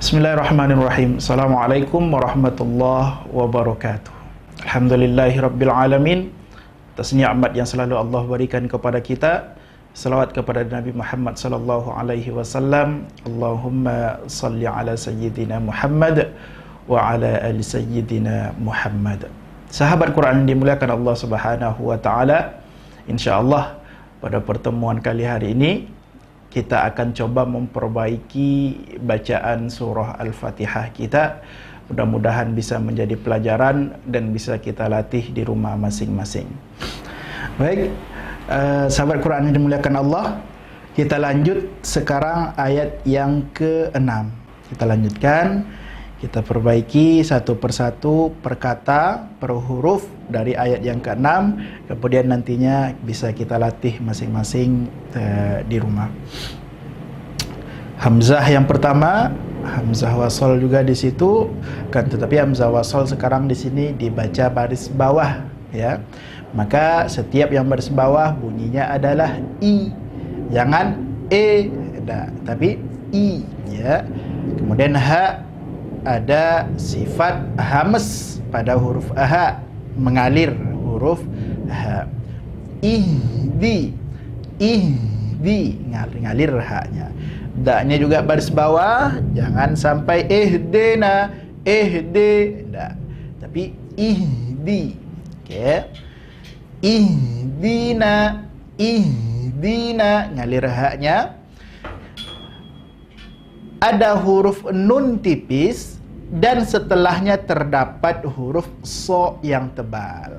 Bismillahirrahmanirrahim. Assalamualaikum warahmatullahi wabarakatuh. Alhamdulillahirabbil alamin. Atas nikmat yang selalu Allah berikan kepada kita. Salawat kepada Nabi Muhammad sallallahu alaihi wasallam. Allahumma salli ala sayyidina Muhammad wa ala ali sayyidina Muhammad. Sahabat Quran yang dimuliakan Allah Subhanahu wa taala, insyaallah pada pertemuan kali hari ini kita akan coba memperbaiki bacaan surah Al-Fatihah kita. Mudah-mudahan bisa menjadi pelajaran dan bisa kita latih di rumah masing-masing. Baik, sahabat Quran yang dimuliakan Allah, kita lanjut sekarang ayat yang ke-6. Kita lanjutkan, kita perbaiki satu persatu, per kata, per huruf dari ayat yang ke-6. Kemudian nantinya bisa kita latih masing-masing di rumah. Hamzah yang pertama, hamzah wasal juga di situ, kan, tetapi hamzah wasal sekarang di sini dibaca baris bawah, ya. Maka setiap yang baris bawah bunyinya adalah i, jangan e, tapi i, ya. Kemudian ha, ada sifat hamas pada huruf aha, mengalir huruf ha. Ihdi, ngalir ha-nya. Da-nya juga baris bawah, jangan sampai ihdina, enggak, tapi ihdi. Oke. Ihdina, ngalir ha-nya. Ada huruf nun tipis dan setelahnya terdapat huruf so yang tebal.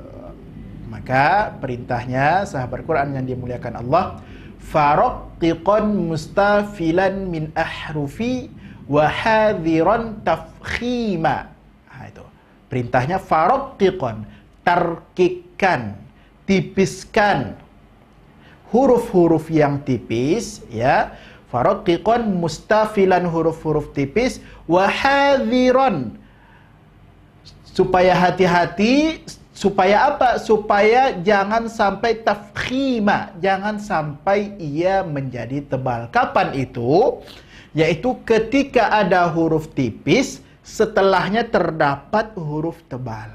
Maka perintahnya sahabat Quran yang dimuliakan Allah, faraqqiqan mustafilan min ahrufi wa hadhiran tafkhima. Itu perintahnya, faraqqiqan, tarkikkan, tipiskan huruf-huruf yang tipis, ya. Faraqqiqan, mustafilan, huruf-huruf tipis, wa hadhiran, supaya hati-hati. Supaya apa? Supaya jangan sampai tafkhima, jangan sampai ia menjadi tebal. Kapan itu? Yaitu ketika ada huruf tipis, setelahnya terdapat huruf tebal.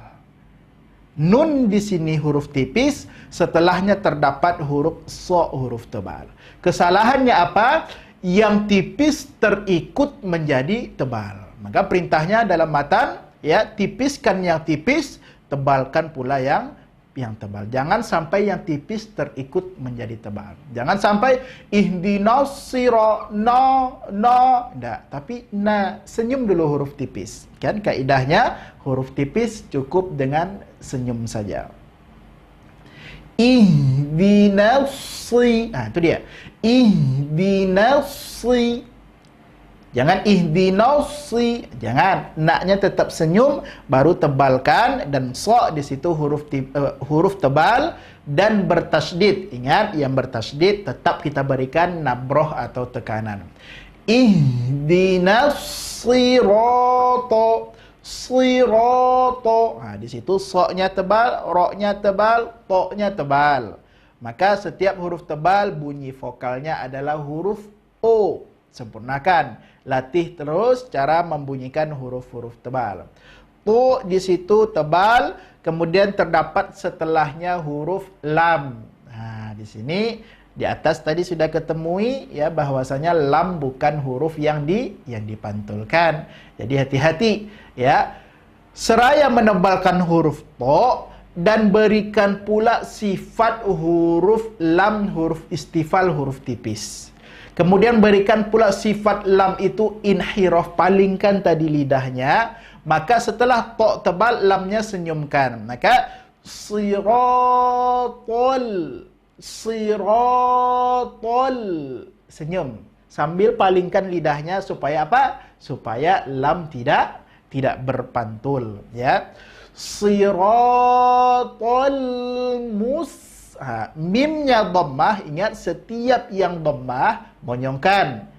Nun di sini huruf tipis, setelahnya terdapat huruf so, huruf tebal. Kesalahannya apa? Yang tipis terikut menjadi tebal. Maka perintahnya dalam matan, ya, tipiskan yang tipis, tebalkan pula yang tebal. Jangan sampai yang tipis terikut menjadi tebal. Jangan sampai ihdinas sira no, enggak, tapi na, senyum dulu huruf tipis. Kan kaidahnya huruf tipis cukup dengan senyum saja. Ihdinas, itu dia. Ihdinas, jangan ihdinasi, jangan, naknya tetap senyum, baru tebalkan, dan so di situ huruf tebal dan bertasydid. Ingat, yang bertasydid tetap kita berikan nabroh atau tekanan. Ihdinas sirato, di situ so-nya tebal, ro-nya tebal, to-nya tebal. Maka setiap huruf tebal bunyi vokalnya adalah huruf o. Sempurnakan, latih terus cara membunyikan huruf-huruf tebal. Tu di situ tebal, kemudian terdapat setelahnya huruf lam. Nah, di sini di atas tadi sudah ketemui, ya, bahwasanya lam bukan huruf yang dipantulkan. Jadi hati-hati, ya. Seraya menebalkan huruf to dan berikan pula sifat huruf lam, huruf istifal, huruf tipis. Kemudian berikan pula sifat lam itu inhiraf, palingkan tadi lidahnya. Maka setelah to tebal, lamnya senyumkan. Maka siratul, senyum sambil palingkan lidahnya supaya apa? Supaya lam tidak berpantul, ya. Siratul mimnya dhammah. Ingat, setiap yang dhammah monyongkan,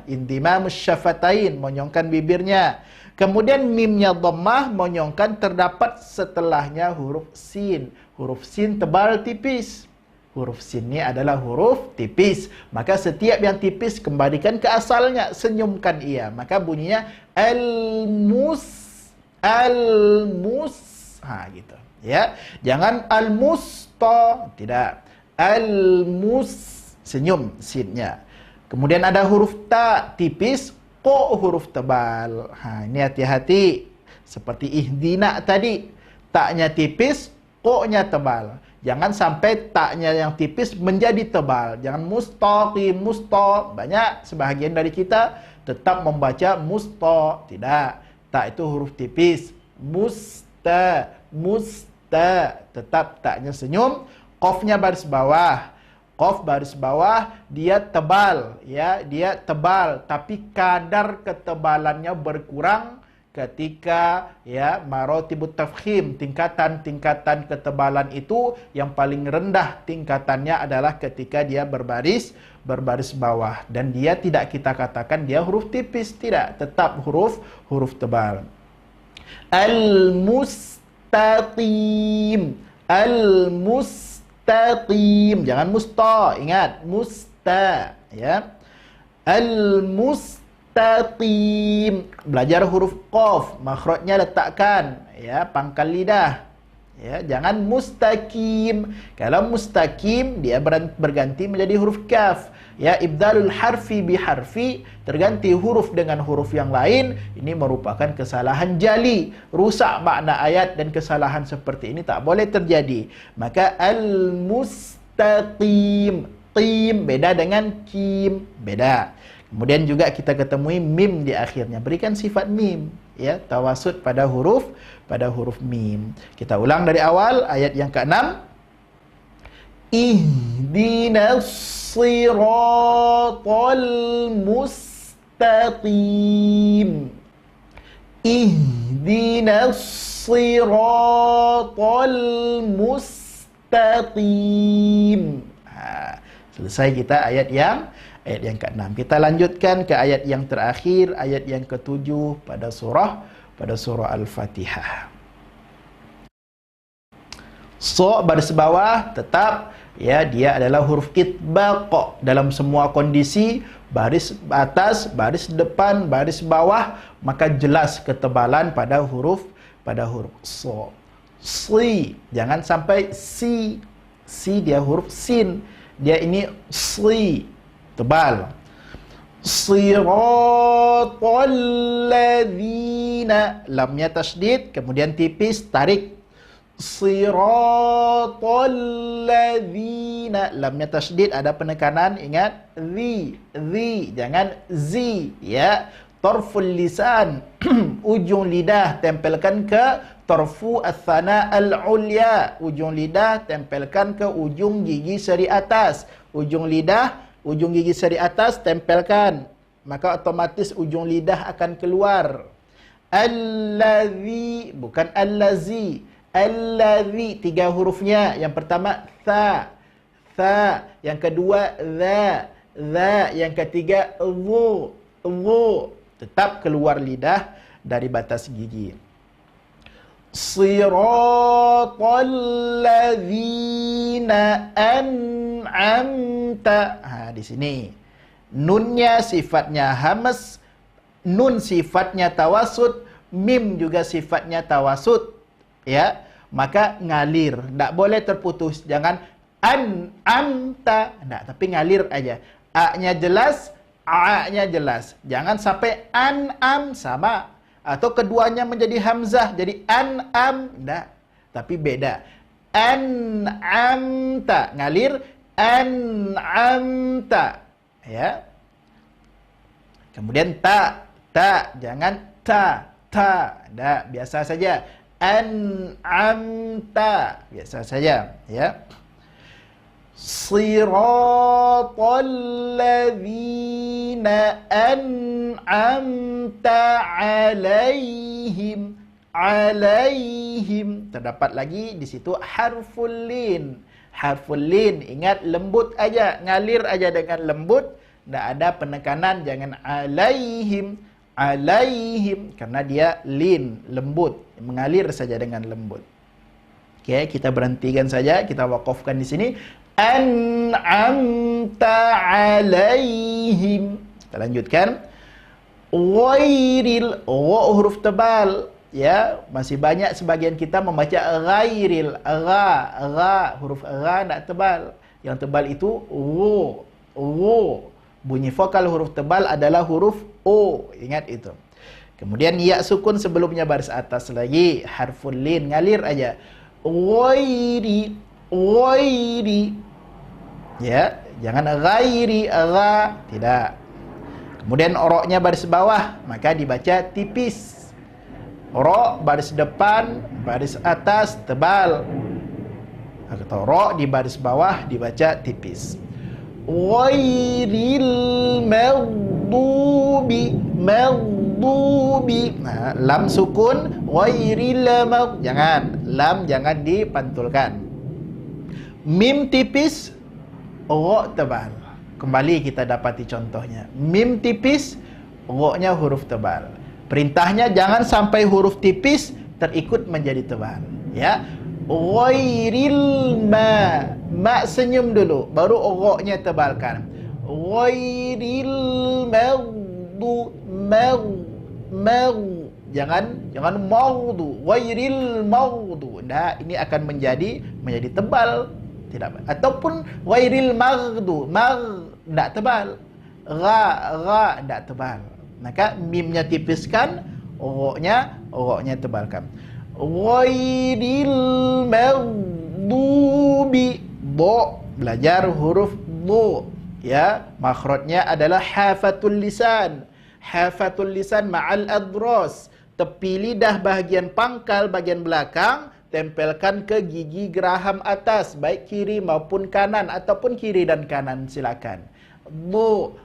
intimamus syafatain, monyongkan bibirnya. Kemudian mimnya dhammah, monyongkan, terdapat setelahnya huruf sin. Huruf sin tebal tipis. Huruf sin ni adalah huruf tipis. Maka setiap yang tipis kembalikan ke asalnya, senyumkan ia. Maka bunyinya al-mus, al-mus. Gitu. Ya, jangan al-musta, tidak. Al-mus, senyum sinnya. Kemudian ada huruf ta tipis, ko huruf tebal. Ini hati-hati. Seperti ihdina tadi, taknya tipis, ko-nya tebal. Jangan sampai taknya yang tipis menjadi tebal. Jangan mustaqim, musta. Banyak sebahagian dari kita tetap membaca musta. Tidak. Tak itu huruf tipis. Musta, musta. Tetap taknya senyum. Qafnya baris bawah. Qaf baris bawah, dia tebal. Ya, dia tebal. Tapi kadar ketebalannya berkurang ketika ya maratibut tafkhim, tingkatan-tingkatan ketebalan itu yang paling rendah tingkatannya adalah ketika dia berbaris bawah, dan dia tidak kita katakan dia huruf tipis, tidak, tetap huruf tebal. Al-mustaqim, al-mustaqim, jangan musta, ingat musta, ya. Al-mustaqim, belajar huruf qaf, makhrajnya letakkan ya, pangkal lidah. Ya, jangan mustaqim. Kalau mustaqim dia berganti menjadi huruf kaf. Ya, ibdalul harfi bi harfi, terganti huruf dengan huruf yang lain, ini merupakan kesalahan jali, rusak makna ayat, dan kesalahan seperti ini tak boleh terjadi. Maka al-mustaqim, qim beda dengan kim, beda. Kemudian juga kita ketemui mim di akhirnya. Berikan sifat mim, ya, tawasud pada huruf mim. Kita ulang dari awal ayat yang ke-6. Ihdinas siratal mustaqim. Ihdinas siratal mustaqim. Selesai kita ayat yang ke-6. Kita lanjutkan ke ayat yang terakhir, ayat yang ke-7 pada surah Al-Fatihah. So baris bawah tetap ya, dia adalah huruf itbaq dalam semua kondisi, baris atas, baris depan, baris bawah, maka jelas ketebalan pada huruf so. Si, jangan sampai si dia huruf sin, dia ini si, tebal. Siratal ladzina, lamnya tasydid, kemudian tipis, tarik. Siratal ladzina, lamnya tasydid, ada penekanan, ingat, zi, jangan zi, ya. Tarful lisan, ujung lidah tempelkan ke tarfu athana al-ulya, ujung lidah tempelkan ke ujung gigi seri atas. Ujung lidah, ujung gigi seri atas tempelkan, maka otomatis ujung lidah akan keluar. Allazi, bukan allazi. Allazi, 3 hurufnya. Yang pertama tha, yang kedua za, yang ketiga zu. Tetap keluar lidah dari batas gigi. Siratal ladzina an'amta. Di sini nunnya sifatnya hamas, nun sifatnya tawasud, mim juga sifatnya tawasud, ya. Maka ngalir, tidak boleh terputus. Jangan an'amta, tidak, tapi ngalir aja. A-nya jelas, A-nya jelas. Jangan sampai an'am sama, atau keduanya menjadi hamzah jadi an'am, enggak, tapi beda. An'amta, ngalir, an'amta, ya. Kemudian ta, jangan ta, enggak, biasa saja. An'amta, biasa saja, ya. Siratal ladzina an'amta alaihim. Terdapat lagi di situ harful lin. Harful lin, ingat, lembut aja, ngalir aja dengan lembut, tidak ada penekanan. Jangan alaihim, karena dia lin, lembut, mengalir saja dengan lembut. Oke, kita berhentikan saja, kita wakafkan di sini. an'amta alaihim. Kita lanjutkan. Ghairil, ra huruf tebal. Ya, masih banyak sebagian kita membaca ghairil, ra huruf ra tak tebal. Yang tebal itu ro. Bunyi vokal huruf tebal adalah huruf o. Ingat itu. Kemudian ya sukun sebelumnya baris atas lagi, harful lin, ngalir aja. Ghairi. Ya, jangan ghairi, ra, tidak. Kemudian roknya baris bawah, maka dibaca tipis. Rok baris depan, baris atas tebal. Atau rok di baris bawah dibaca tipis. Ghairil maghdubi. Nah, lam sukun, ghairil jangan, lam jangan dipantulkan. Mim tipis, ra tebal. Kembali kita dapati contohnya. Mim tipis, ra-nya huruf tebal. Perintahnya jangan sampai huruf tipis terikut menjadi tebal. Ya. Ghairil ma senyum dulu, baru ra-nya tebalkan. Ghairil jangan maghdu. Ghairil maghdu. Nah, ini akan menjadi tebal. Tidak, ataupun ghairil maghdu, tidak tebal, ra tidak tebal. Maka mimnya tipiskan, ra-nya tebalkan. Ghairil maghdubi, bo, belajar huruf bo, ya, makhrajnya adalah hafatul lisan ma'al adras, tepi lidah bahagian pangkal bagian belakang tempelkan ke gigi geraham atas, baik kiri maupun kanan ataupun kiri dan kanan, silakan. Bu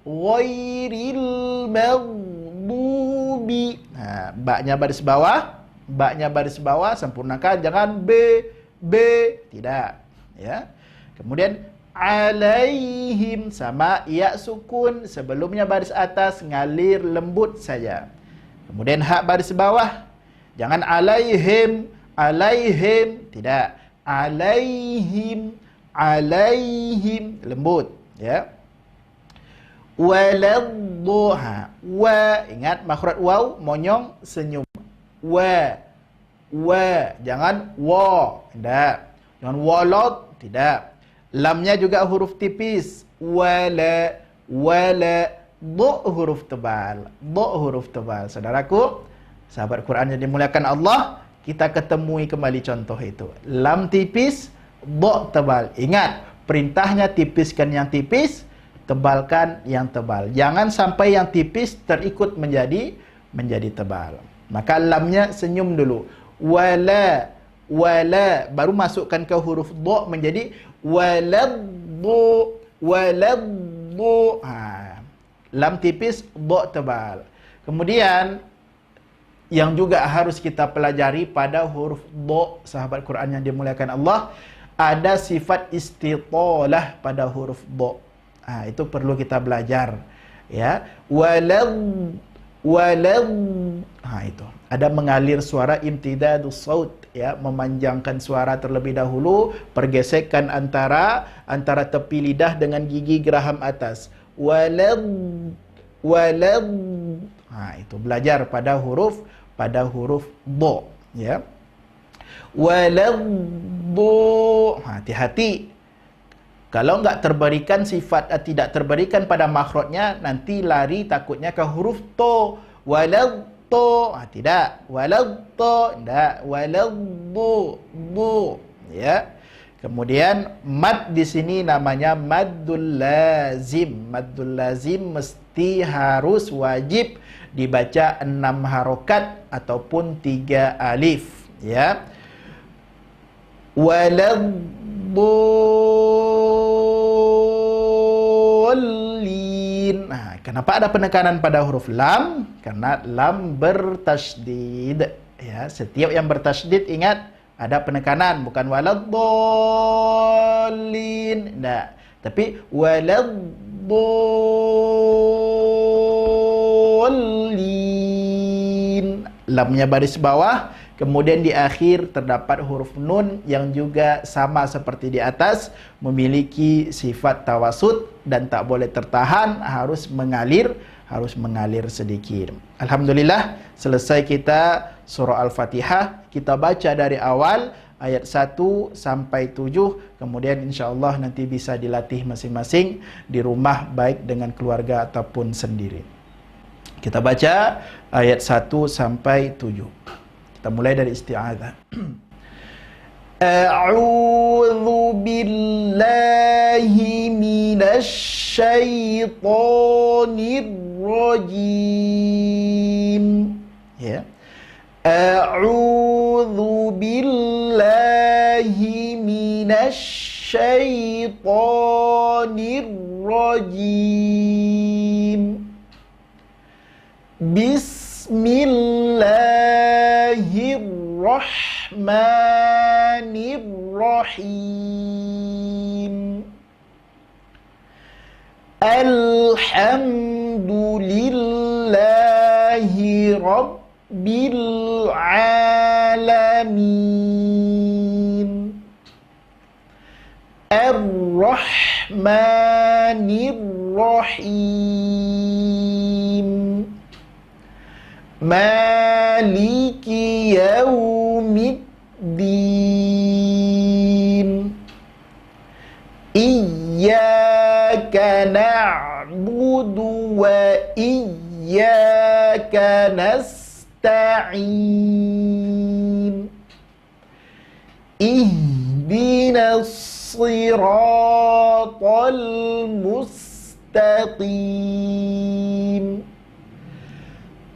ghairil maghdubi. Nah, baknya baris bawah, sempurnakan, jangan b, tidak, ya. Kemudian alaihim, sama ya sukun, sebelumnya baris atas ngalir lembut saja. Kemudian hak baris bawah, jangan alaihim, tidak. Alaihim, lembut, ya. Waladduha, wa, ingat makhraj waw, monyong, senyum. Wa, jangan wa, tidak. Jangan walad, tidak. Lamnya juga huruf tipis. Wala, do huruf tebal. Saudaraku, sahabat Quran yang dimuliakan Allah, kita ketemui kembali contoh itu. Lam tipis, do tebal. Ingat, perintahnya tipiskan yang tipis, tebalkan yang tebal. Jangan sampai yang tipis terikut menjadi tebal. Maka lamnya senyum dulu. Wala, baru masukkan ke huruf do menjadi waladdu. Lam tipis, do tebal. Kemudian yang juga harus kita pelajari pada huruf do, sahabat Quran yang dimuliakan Allah, ada sifat istitalah pada huruf do. Itu perlu kita belajar, ya. Itu ada mengalir suara imtidadus saut, ya, memanjangkan suara terlebih dahulu, pergesekan antara tepi lidah dengan gigi geraham atas. Itu belajar pada huruf do, ya. Hati-hati. Kalau enggak terberikan sifat, tidak terberikan pada makhrajnya, nanti lari takutnya ke huruf to. Tidak. Tidak. Ya. Kemudian mad di sini namanya maddul lazim. Maddul lazim mesti harus wajib dibaca 6 harokat ataupun 3 alif, ya. Waladhdallin. Kenapa ada penekanan pada huruf lam? Karena lam bertasydid, ya. Setiap yang bertasydid, ingat, ada penekanan, bukan waladhdallin, enggak, tapi waladhdallin. Lamnya baris bawah, Kemudian di akhir terdapat huruf nun yang juga sama seperti di atas, memiliki sifat tawasud dan tak boleh tertahan, harus mengalir sedikit. Alhamdulillah, selesai kita surah Al-Fatihah. Kita baca dari awal ayat 1 sampai 7. Kemudian insya-Allah nanti bisa dilatih masing-masing di rumah, baik dengan keluarga ataupun sendiri. Kita baca ayat 1 sampai 7. Kita mulai dari isti'adzah. A'udzu billahi minasy syaithanir rajim. Ya. A'udzu billahi minasy syaithanir rajim. Bismillahirrahmanirrahim. Alhamdulillahi rabbil alamin. Ar-Rahmanir-Rahim. Maliki yaumiddin. Iyyaka na'budu wa iyyaka nasta'in. Ihdinas siratal mustaqim.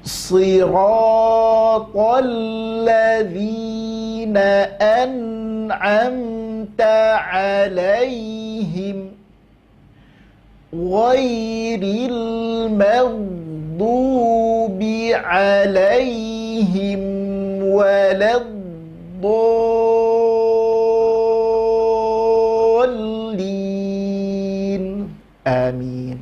Siratal ladzina an'amta 'alaihim ghairil maghdubi 'alaihim waladdallin. Amin.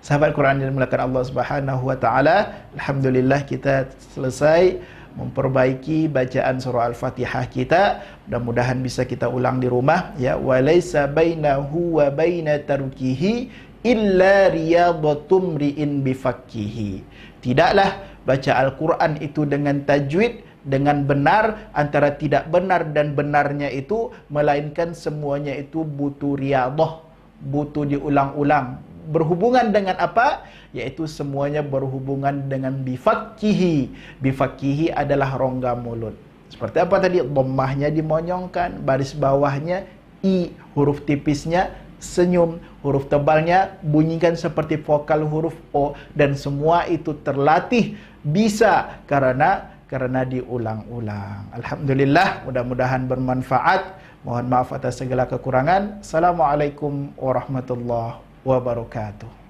Sahabat Quran yang dimuliakan Allah Subhanahu wa taala, alhamdulillah kita selesai memperbaiki bacaan surah Al-Fatihah kita. Mudah-mudahan bisa kita ulang di rumah ya. Walaisa bainahu wa baina tarkihi illa riyadatum ri'in bifakkihi. Tidaklah baca Al-Quran itu dengan tajwid, dengan benar, antara tidak benar dan benarnya itu, melainkan semuanya itu butuh riyadah, butuh diulang-ulang. Berhubungan dengan apa? Yaitu semuanya berhubungan dengan bifakkihi. Bifakkihi adalah rongga mulut. Seperti apa tadi? Dhammahnya dimonyongkan, baris bawahnya i, huruf tipisnya senyum, huruf tebalnya bunyikan seperti vokal huruf o, dan semua itu terlatih bisa karena diulang-ulang. Alhamdulillah, mudah-mudahan bermanfaat. Mohon maaf atas segala kekurangan. Assalamualaikum warahmatullahi wabarakatuh.